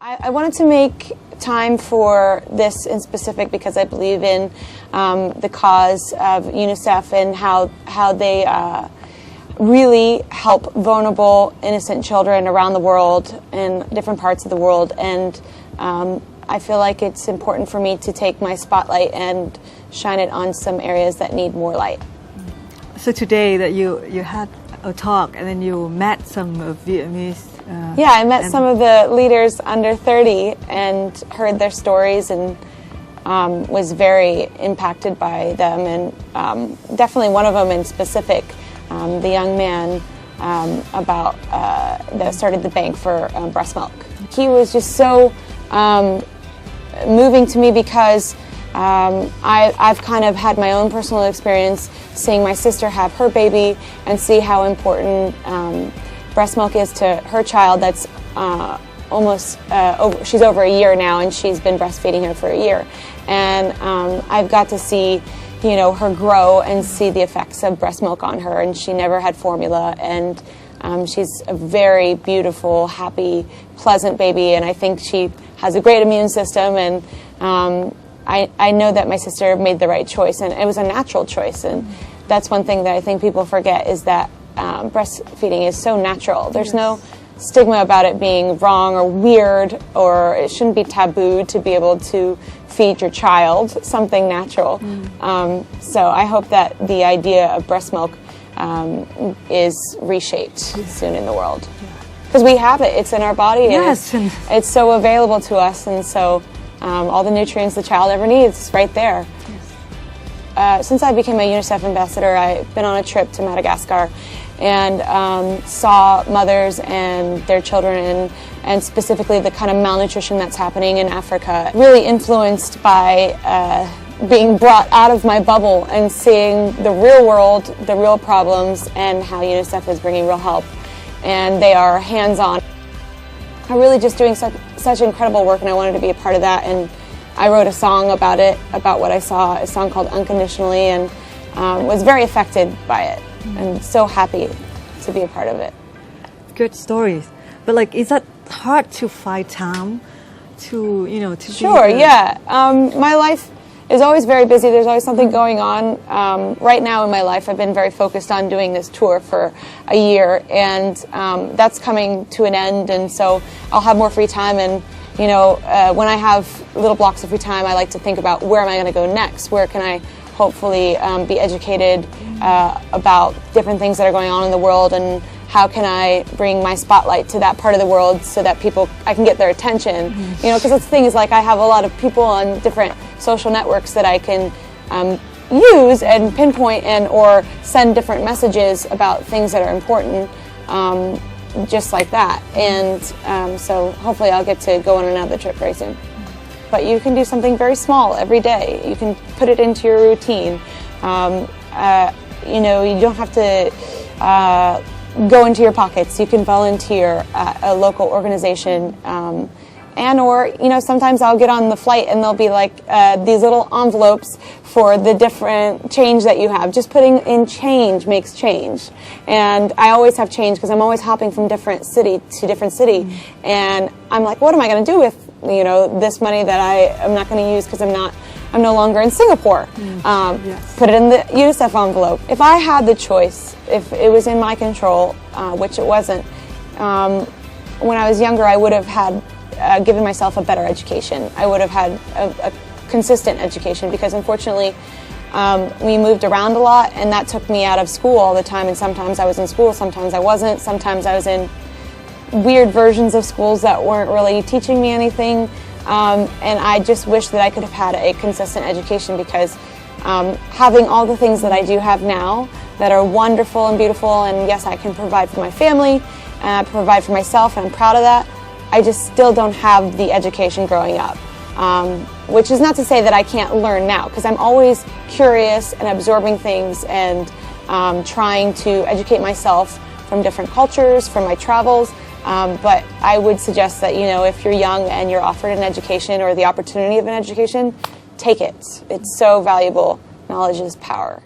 I wanted to make time for this in specific because I believe in the cause of Unicef and how they really help vulnerable, innocent children around the world in different parts of the world. And I feel like it's important for me to take my spotlight and shine it on some areas that need more light. So today that you had a talk and then you met some Vietnamese. Yeah, I met some of the leaders under 30 and heard their stories and was very impacted by them. And definitely one of them in specific, the young man that started the bank for breast milk. He was just so moving to me because I've kind of had my own personal experience seeing my sister have her baby and see how important breast milk is to her child that's she's over a year now, and she's been breastfeeding her for a year. And I've got to see, her grow and see the effects of breast milk on her, and she never had formula, and she's a very beautiful, happy, pleasant baby, and I think she has a great immune system, and I know that my sister made the right choice, and it was a natural choice, and that's one thing that I think people forget is that breastfeeding is so natural. There's no stigma about it being wrong or weird, or it shouldn't be taboo to be able to feed your child something natural. So I hope that the idea of breast milk is reshaped soon in the world. Because we have it, it's in our body, and it's so available to us, and so all the nutrients the child ever needs is right there. Since I became a UNICEF ambassador, I've been on a trip to Madagascar and saw mothers and their children and specifically the kind of malnutrition that's happening in Africa. Really influenced by being brought out of my bubble and seeing the real world, the real problems, and how UNICEF is bringing real help. And they are hands-on. I'm really just doing such incredible work, and I wanted to be a part of that. And I wrote a song about it, about what I saw, a song called Unconditionally, and was very affected by it. And so happy to be a part of it. Good stories. But is that hard to find time to, to Sure, yeah. My life is always very busy. There's always something going on. Right now in my life, I've been very focused on doing this tour for a year, and that's coming to an end, and so I'll have more free time. And when I have little blocks of free time, I like to think about where am I going to go next? Where can I hopefully be educated about different things that are going on in the world, and how can I bring my spotlight to that part of the world so that I can get their attention. Because the thing is, I have a lot of people on different social networks that I can use and pinpoint or send different messages about things that are important, just like that. And so hopefully I'll get to go on another trip very soon. But you can do something very small every day. You can put it into your routine. You don't have to go into your pockets. You can volunteer at a local organization, sometimes I'll get on the flight and there'll be these little envelopes for the different change that you have. Just putting in change makes change, and I always have change because I'm always hopping from different city to different city, and I'm like, what am I going to do with this money that I'm not going to use because I'm no longer in Singapore? Put it in the UNICEF envelope. If I had the choice, if it was in my control, which it wasn't, when I was younger, I would have had given myself a better education. I would have had a consistent education, because unfortunately we moved around a lot, and that took me out of school all the time, and sometimes I was in school, sometimes I wasn't, sometimes I was in weird versions of schools that weren't really teaching me anything, and I just wish that I could have had a consistent education, because having all the things that I do have now that are wonderful and beautiful, and yes, I can provide for my family, provide for myself, and I'm proud of that, I just still don't have the education growing up, which is not to say that I can't learn now, because I'm always curious and absorbing things and trying to educate myself from different cultures, from my travels. But I would suggest that, if you're young and you're offered an education or the opportunity of an education, take it. It's so valuable. Knowledge is power.